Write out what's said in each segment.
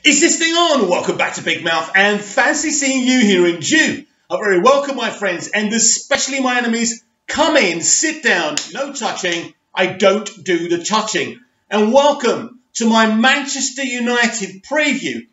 Is this thing on? Welcome back to Big Mouth and fancy seeing you here in June. A very welcome, my friends, and especially my enemies. Come in, sit down, no touching. I don't do the touching. And welcome to my Manchester United preview.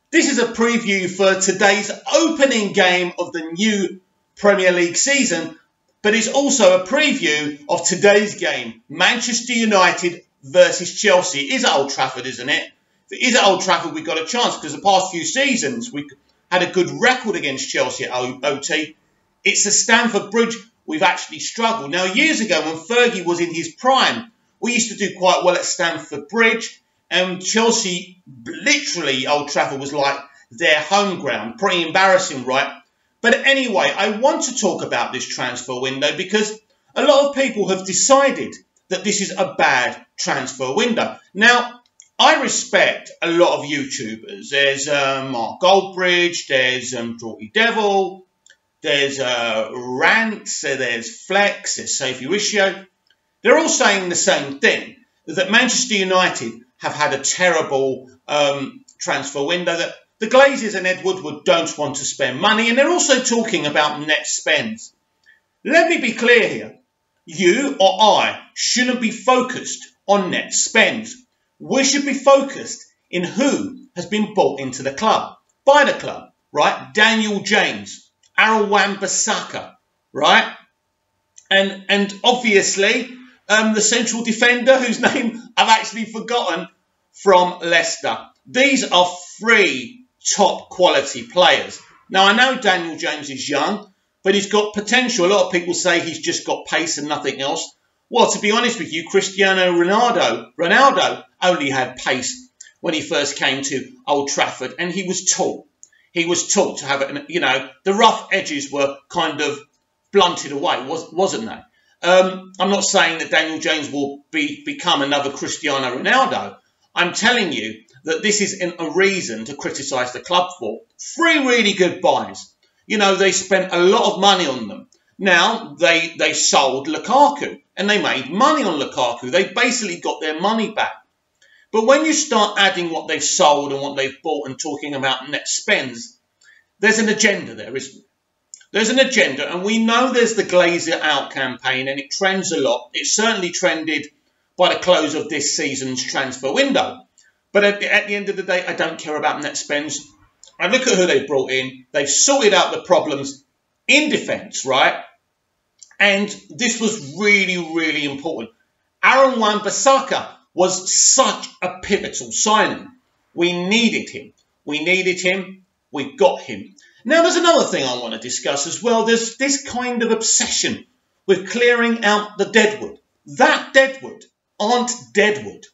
This is a preview for today's opening game of the new Premier League season, but it's also a preview of today's game, Manchester United versus Chelsea. It is at Old Trafford, isn't it? If it is at Old Trafford, we've got a chance because the past few seasons we had a good record against Chelsea at OT. It's at Stamford Bridge we've actually struggled. Now, years ago when Fergie was in his prime, we used to do quite well at Stamford Bridge, and Chelsea, literally, Old Trafford was like their home ground. Pretty embarrassing, right? But anyway, I want to talk about this transfer window because a lot of people have decided that this is a bad transfer window. Now, I respect a lot of YouTubers. There's Mark Goldbridge, there's Draughty Devil, there's Rants, there's Flex, there's Sophie Riccio. They're all saying the same thing, that Manchester United have had a terrible transfer window, that the Glazers and Ed Woodward don't want to spend money, and they're also talking about net spends. Let me be clear here. You or I shouldn't be focused on net spends. We should be focused in who has been bought into the club, by the club, right? Daniel James, Aaron Wan-Bissaka, right? And obviously, the central defender, whose name I've actually forgotten, from Leicester. These are three top quality players. Now, I know Daniel James is young, but he's got potential. A lot of people say he's just got pace and nothing else. Well, to be honest with you, Cristiano Ronaldo only had pace when he first came to Old Trafford, and he was tall. He was taught to have it, the rough edges were kind of blunted away, wasn't they? I'm not saying that Daniel James will become another Cristiano Ronaldo. I'm telling you that this is a reason to criticise the club for. Three really good buys. They spent a lot of money on them. Now, they sold Lukaku, and they made money on Lukaku. They basically got their money back. But when you start adding what they've sold and what they've bought and talking about net spends, there's an agenda there, isn't there? There's an agenda, and we know there's the Glazer out campaign, and it trends a lot. It certainly trended by the close of this season's transfer window. But at the end of the day, I don't care about net spends. I look at who they've brought in. They've sorted out the problems in defence, right? And this was really, really important. Aaron Wan-Bissaka was such a pivotal signing. We needed him. We got him. Now, there's another thing I want to discuss as well. There's this kind of obsession with clearing out the deadwood. That deadwood aren't deadwood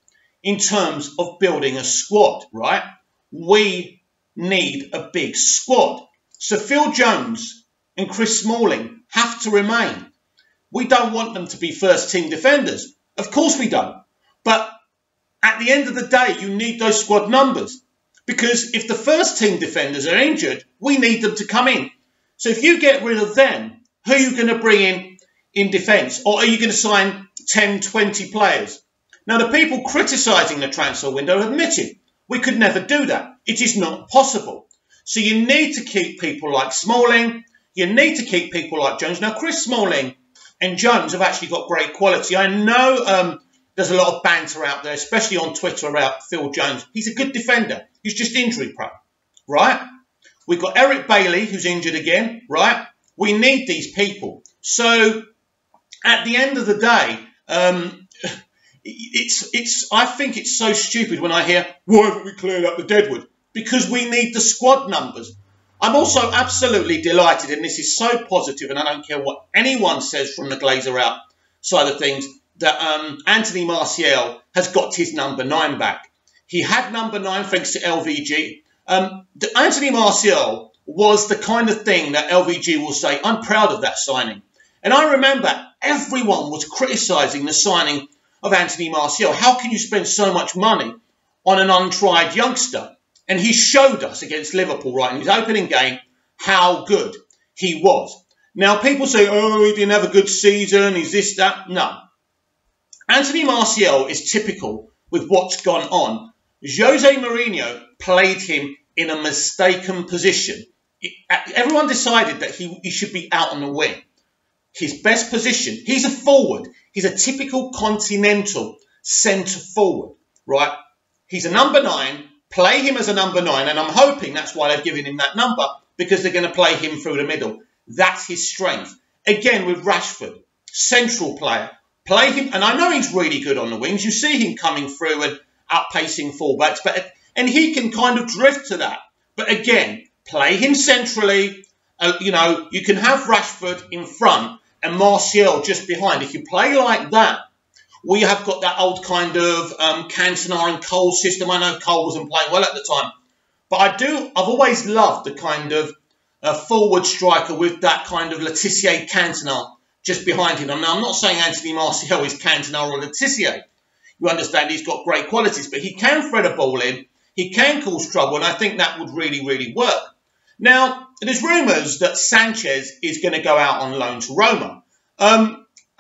in terms of building a squad, right? We need a big squad. So Phil Jones and Chris Smalling have to remain. We don't want them to be first-team defenders. Of course we don't. But at the end of the day, you need those squad numbers. Because if the first-team defenders are injured, we need them to come in. So if you get rid of them, who are you going to bring in defence? Or are you going to sign 10, 20 players? Now, the people criticising the transfer window admitted we could never do that. It is not possible. So you need to keep people like Smalling. You need to keep people like Jones. Now, Chris Smalling and Jones have actually got great quality. I know there's a lot of banter out there, especially on Twitter, about Phil Jones. He's a good defender. He's just injury prone, right? We've got Eric Bailey, who's injured again, right? We need these people. So at the end of the day, I think it's so stupid when I hear, why haven't we cleared up the deadwood? Because we need the squad numbers. I'm also absolutely delighted, and this is so positive, and I don't care what anyone says from the Glazer out side of things, that Anthony Martial has got his number 9 back. He had number 9 thanks to LVG. Anthony Martial was the kind of thing that LVG will say, I'm proud of that signing. And I remember everyone was criticising the signing of Anthony Martial. How can you spend so much money on an untried youngster? And he showed us against Liverpool, right, in his opening game, how good he was. Now, people say, oh, he didn't have a good season, he's this, that. No. Anthony Martial is typical with what's gone on. Jose Mourinho played him in a mistaken position. Everyone decided that he should be out on the wing. His best position, he's a forward. He's a typical continental centre forward, right? He's a number 9. Play him as a number 9, and I'm hoping that's why they've given him that number, because they're going to play him through the middle. That's his strength. Again, with Rashford, central player. Play him, and I know he's really good on the wings. You see him coming through and outpacing fullbacks, and he can kind of drift to that. But again, play him centrally. You know, you can have Rashford in front and Martial just behind. If you play like that, we have got that old kind of Cantona and Cole system. I know Cole wasn't playing well at the time, but I've always loved the kind of forward striker with that kind of Letizia Cantona just behind him. Now, I'm not saying Anthony Martial is Cantona or Letizia. You understand he's got great qualities, but he can thread a ball in. He can cause trouble, and I think that would really, really work. Now, there's rumours that Sanchez is going to go out on loan to Roma.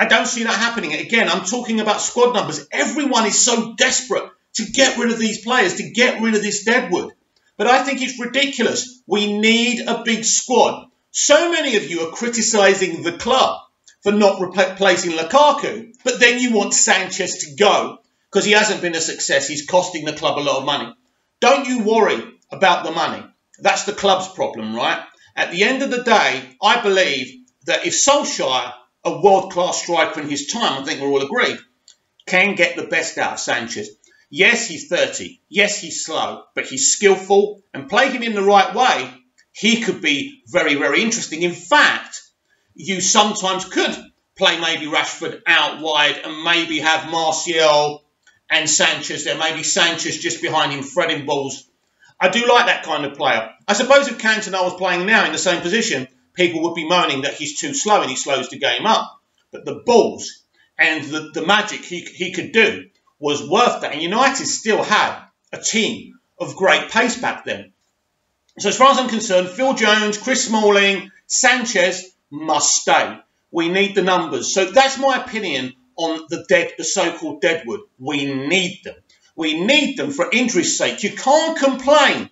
I don't see that happening. Again, I'm talking about squad numbers. Everyone is so desperate to get rid of these players, to get rid of this deadwood. But I think it's ridiculous. We need a big squad. So many of you are criticising the club for not replacing Lukaku, but then you want Sanchez to go because he hasn't been a success. He's costing the club a lot of money. Don't you worry about the money. That's the club's problem, right? At the end of the day, I believe that if Solskjaer, a world-class striker in his time, I think we're all agreed, can get the best out of Sanchez. Yes, he's 30. Yes, he's slow, but he's skillful. And play him in the right way, he could be very, very interesting. In fact, you sometimes could play maybe Rashford out wide and maybe have Martial and Sanchez there. Maybe Sanchez just behind him, threading balls. I do like that kind of player. I suppose if Cantona was playing now in the same position, people would be moaning that he's too slow and he slows the game up. But the balls and the magic he could do was worth that. And United still had a team of great pace back then. So as far as I'm concerned, Phil Jones, Chris Smalling, Sanchez must stay. We need the numbers. So that's my opinion on the so-called deadwood. We need them. We need them for injury's sake. You can't complain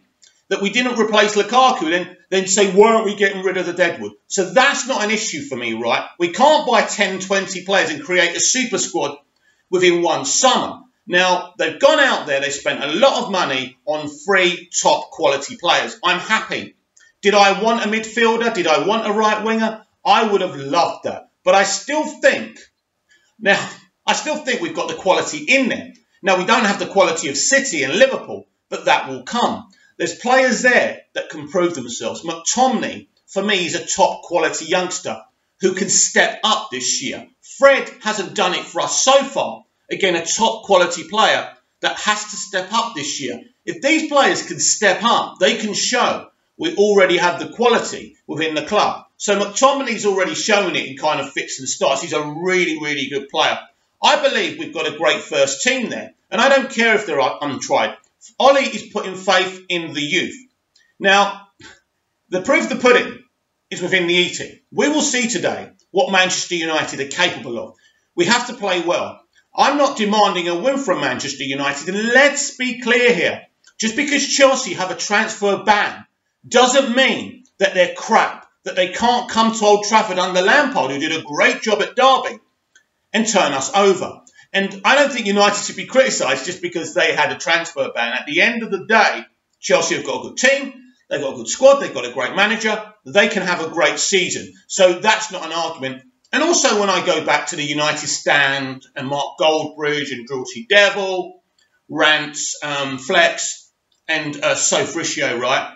that we didn't replace Lukaku, then say, why aren't we getting rid of the deadwood? So that's not an issue for me, right? We can't buy 10, 20 players and create a super squad within one summer. Now, they've gone out there, they spent a lot of money on 3 top quality players. I'm happy. Did I want a midfielder? Did I want a right winger? I would have loved that. But I still think we've got the quality in there. Now, we don't have the quality of City and Liverpool, but that will come. There's players there that can prove themselves. McTominay, for me, is a top quality youngster who can step up this year. Fred hasn't done it for us so far. Again, a top quality player that has to step up this year. If these players can step up, they can show we already have the quality within the club. So McTominay's already shown it in kind of fits and starts. He's a really, really good player. I believe we've got a great first team there. And I don't care if they're untried. Ollie is putting faith in the youth. Now, the proof of the pudding is within the eating. We will see today what Manchester United are capable of. We have to play well. I'm not demanding a win from Manchester United. And let's be clear here. Just because Chelsea have a transfer ban doesn't mean that they're crap, that they can't come to Old Trafford under Lampard, who did a great job at Derby, and turn us over. And I don't think United should be criticised just because they had a transfer ban. At the end of the day, Chelsea have got a good team, they've got a good squad, they've got a great manager, they can have a great season. So that's not an argument. And also when I go back to the United stand and Mark Goldbridge and Drillty Devil, Rance, Flex and Soph Ricio, right?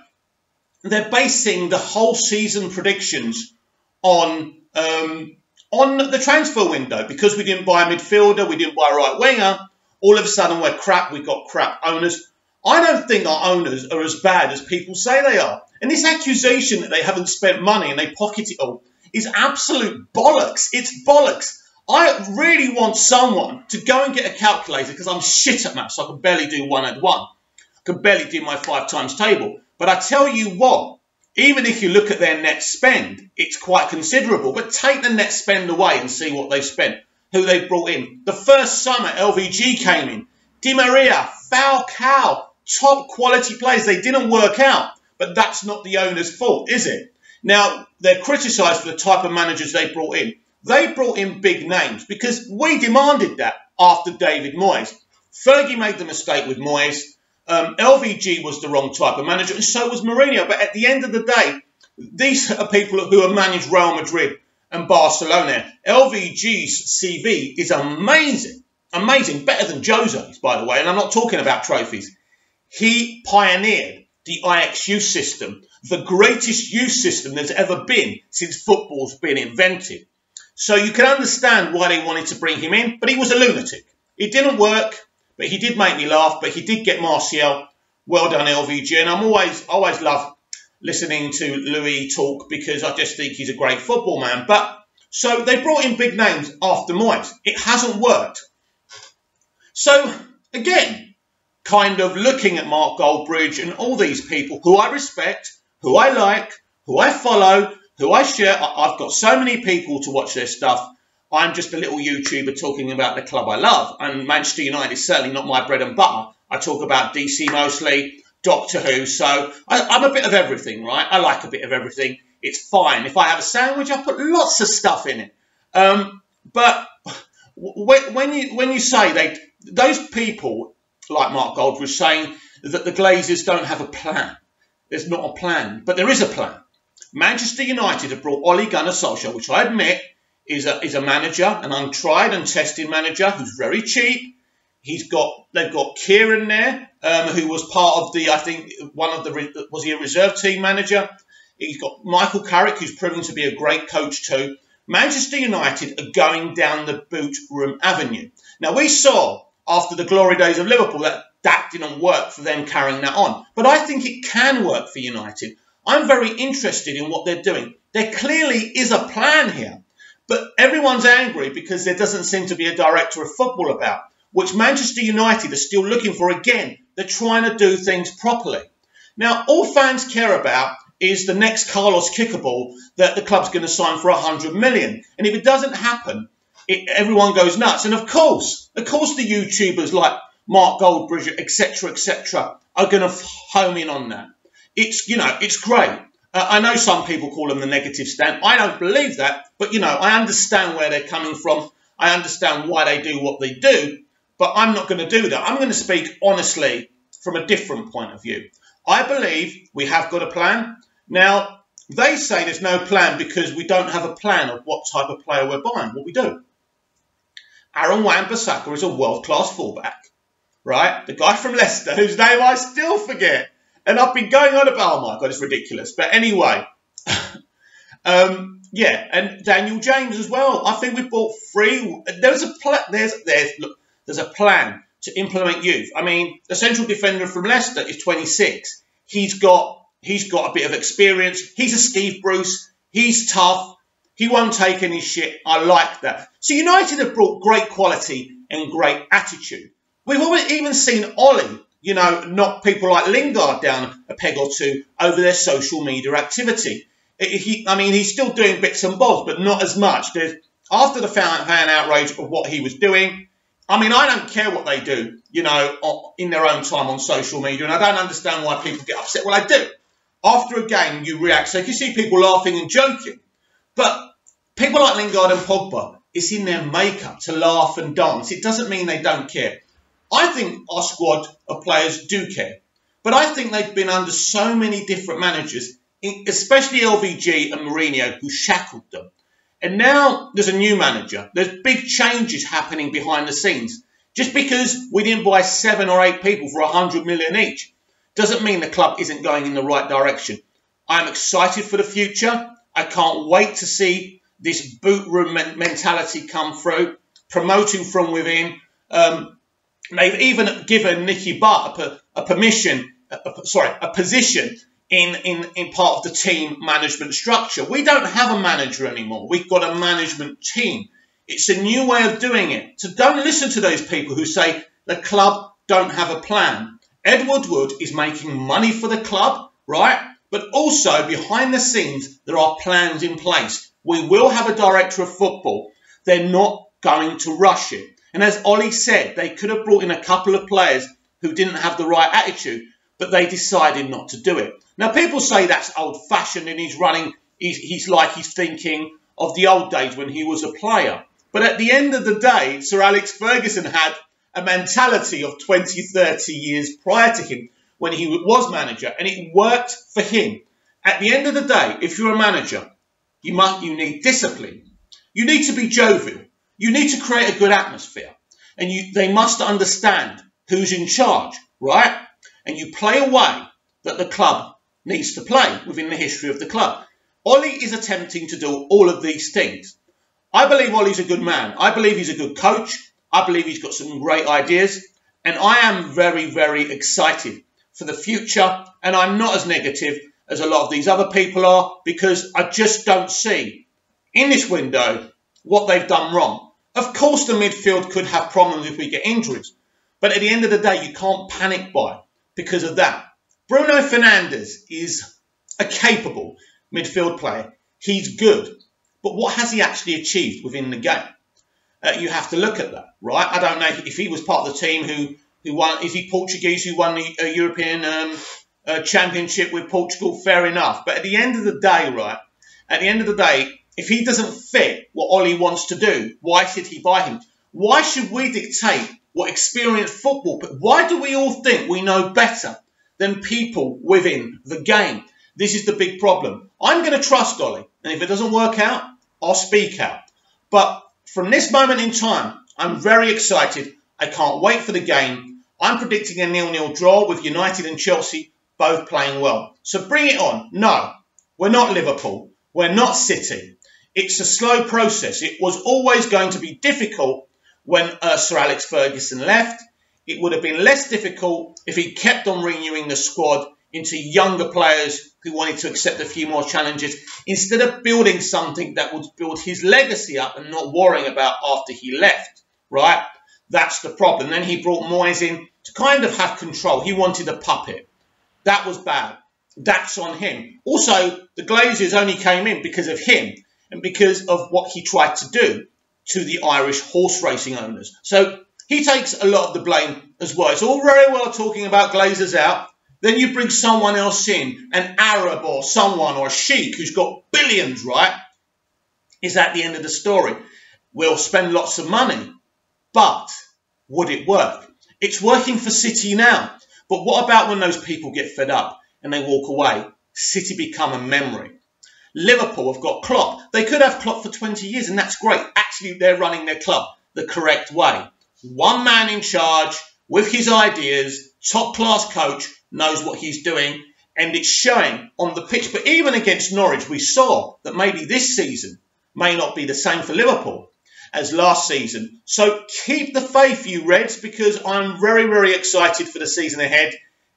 They're basing the whole season predictions on the transfer window. Because we didn't buy a midfielder, we didn't buy a right winger, all of a sudden we're crap, we've got crap owners. I don't think our owners are as bad as people say they are. And this accusation that they haven't spent money and they pocket it all is absolute bollocks. It's bollocks. I really want someone to go and get a calculator because I'm shit at maths. I can barely do 1 and 1. I can barely do my 5 times table. But I tell you what, even if you look at their net spend, it's quite considerable. But take the net spend away and see what they've spent, who they've brought in. The first summer, LVG came in. Di Maria, Falcao, top quality players. They didn't work out, but that's not the owner's fault, is it? Now, they're criticised for the type of managers they brought in. They brought in big names because we demanded that after David Moyes. Fergie made the mistake with Moyes. LVG was the wrong type of manager, and so was Mourinho. But at the end of the day, these are people who have managed Real Madrid and Barcelona. LVG's CV is amazing. Amazing. Better than Jose's, by the way. And I'm not talking about trophies. He pioneered the Ajax youth system, the greatest youth system there's ever been since football's been invented. So you can understand why they wanted to bring him in, but he was a lunatic. It didn't work, but he did make me laugh, but he did get Martial. Well done, LVG. And I'm always love listening to Louis talk because I just think he's a great football man. But so they brought in big names after Moyes. It hasn't worked. So again, kind of looking at Mark Goldbridge and all these people who I respect, who I like, who I follow, who I share. I've got so many people to watch their stuff. I'm just a little YouTuber talking about the club I love. And Manchester United is certainly not my bread and butter. I talk about DC mostly, Doctor Who. So I'm a bit of everything, right? I like a bit of everything. It's fine. If I have a sandwich, I put lots of stuff in it. But when you say those people like Mark Goldbridge saying that the Glazers don't have a plan. There's not a plan, but there is a plan. Manchester United have brought Ole Gunnar Solskjaer, which I admit is a manager, an untried and tested manager who's very cheap. They've got Kieran there, who was part of I think was he a reserve team manager? He's got Michael Carrick, who's proven to be a great coach too. Manchester United are going down the boot room avenue. Now, we saw after the glory days of Liverpool that didn't work for them carrying that on. But I think it can work for United. I'm very interested in what they're doing. There clearly is a plan here. But everyone's angry because there doesn't seem to be a director of football about, which Manchester United are still looking for again. They're trying to do things properly. Now, all fans care about is the next Carlos Kickerball that the club's going to sign for 100 million. And if it doesn't happen, everyone goes nuts. And of course, the YouTubers like Mark Goldbridge, etc., are going to home in on that. It's great. I know some people call them the negative stand. I don't believe that, but I understand where they're coming from. I understand why they do what they do, but I'm not going to do that. I'm going to speak honestly from a different point of view. I believe we have got a plan. Now, they say there's no plan because we don't have a plan of what type of player we're buying. What we do. Aaron Wan-Bissaka is a world-class fullback, right? The guy from Leicester, whose name I still forget. And I've been going on about, oh my God, it's ridiculous. But anyway, yeah, and Daniel James as well. I think we bought three. There's a plan to implement youth. I mean, the central defender from Leicester is 26. He's got a bit of experience. He's a Steve Bruce. He's tough. He won't take any shit. I like that. So United have brought great quality and great attitude. We've even seen Ollie, knock people like Lingard down a peg or two over their social media activity. He's still doing bits and bobs, but not as much. After the fan outrage of what he was doing, I don't care what they do, in their own time on social media, and I don't understand why people get upset. Well, I do. After a game, you react. So you can see people laughing and joking. But people like Lingard and Pogba, it's in their makeup to laugh and dance. It doesn't mean they don't care. I think our squad of players do care. But I think they've been under so many different managers, especially LVG and Mourinho, who shackled them. And now there's a new manager. There's big changes happening behind the scenes. Just because we didn't buy 7 or 8 people for 100 million each doesn't mean the club isn't going in the right direction. I'm excited for the future. I can't wait to see this boot room mentality come through, promoting from within. They've even given Nicky Butt a position in part of the team management structure. We don't have a manager anymore. We've got a management team. It's a new way of doing it. So don't listen to those people who say the club don't have a plan. Ed Woodward is making money for the club, right? But also behind the scenes, there are plans in place. We will have a director of football. They're not going to rush it. And as Ollie said, they could have brought in a couple of players who didn't have the right attitude, but they decided not to do it. Now, people say that's old-fashioned and he's thinking of the old days when he was a player. But at the end of the day, Sir Alex Ferguson had a mentality of 20, 30 years prior to him when he was manager, and it worked for him. At the end of the day, if you're a manager, you need discipline. You need to be jovial. You need to create a good atmosphere. And they must understand who's in charge, right? And you play a way that the club needs to play within the history of the club. Ollie is attempting to do all of these things. I believe Ollie's a good man. I believe he's a good coach. I believe he's got some great ideas. And I am very, very excited for the future. And I'm not as negative as a lot of these other people are, because I just don't see in this window what they've done wrong. Of course, the midfield could have problems if we get injuries. But at the end of the day, you can't panic buy because of that. Bruno Fernandes is a capable midfield player. He's good. But what has he actually achieved within the game? You have to look at that, right? I don't know if he was part of the team who won. Is he Portuguese who won the European Championship with Portugal? Fair enough. But at the end of the day, right? At the end of the day, if he doesn't fit what Ollie wants to do, why should he buy him? Why should we dictate what experienced football? But why do we all think we know better than people within the game? This is the big problem. I'm going to trust Ollie. And if it doesn't work out, I'll speak out. But from this moment in time, I'm very excited. I can't wait for the game. I'm predicting a 0-0 draw with United and Chelsea both playing well. So bring it on. No, we're not Liverpool. We're not City. It's a slow process. It was always going to be difficult when Sir Alex Ferguson left. It would have been less difficult if he kept on renewing the squad into younger players who wanted to accept a few more challenges, instead of building something that would build his legacy up and not worrying about after he left, right? That's the problem. Then he brought Moyes in to kind of have control. He wanted a puppet. That was bad. That's on him. Also, the Glazers only came in because of him and because of what he tried to do to the Irish horse racing owners. So he takes a lot of the blame as well. It's all very well talking about Glazers out. Then you bring someone else in, an Arab or someone or a sheik who's got billions, right? Is that the end of the story? We'll spend lots of money, but would it work? It's working for City now. But what about when those people get fed up and they walk away? City become a memory. Liverpool have got Klopp. They could have Klopp for 20 years, and that's great. Actually, they're running their club the correct way. One man in charge with his ideas, top-class coach, knows what he's doing, and it's showing on the pitch. But even against Norwich, we saw that maybe this season may not be the same for Liverpool as last season. So keep the faith, you Reds, because I'm very, very excited for the season ahead,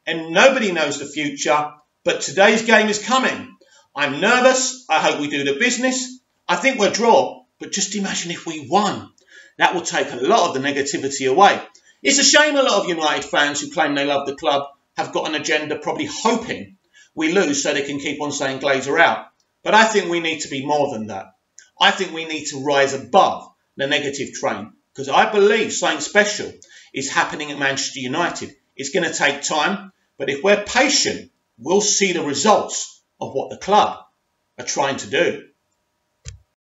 and nobody knows the future, but today's game is coming. I'm nervous. I hope we do the business. I think we'll draw, but just imagine if we won. That will take a lot of the negativity away. It's a shame a lot of United fans who claim they love the club have got an agenda probably hoping we lose so they can keep on saying Glazer out. But I think we need to be more than that. I think we need to rise above the negative train, because I believe something special is happening at Manchester United. It's going to take time, but if we're patient, we'll see the results of what the club are trying to do.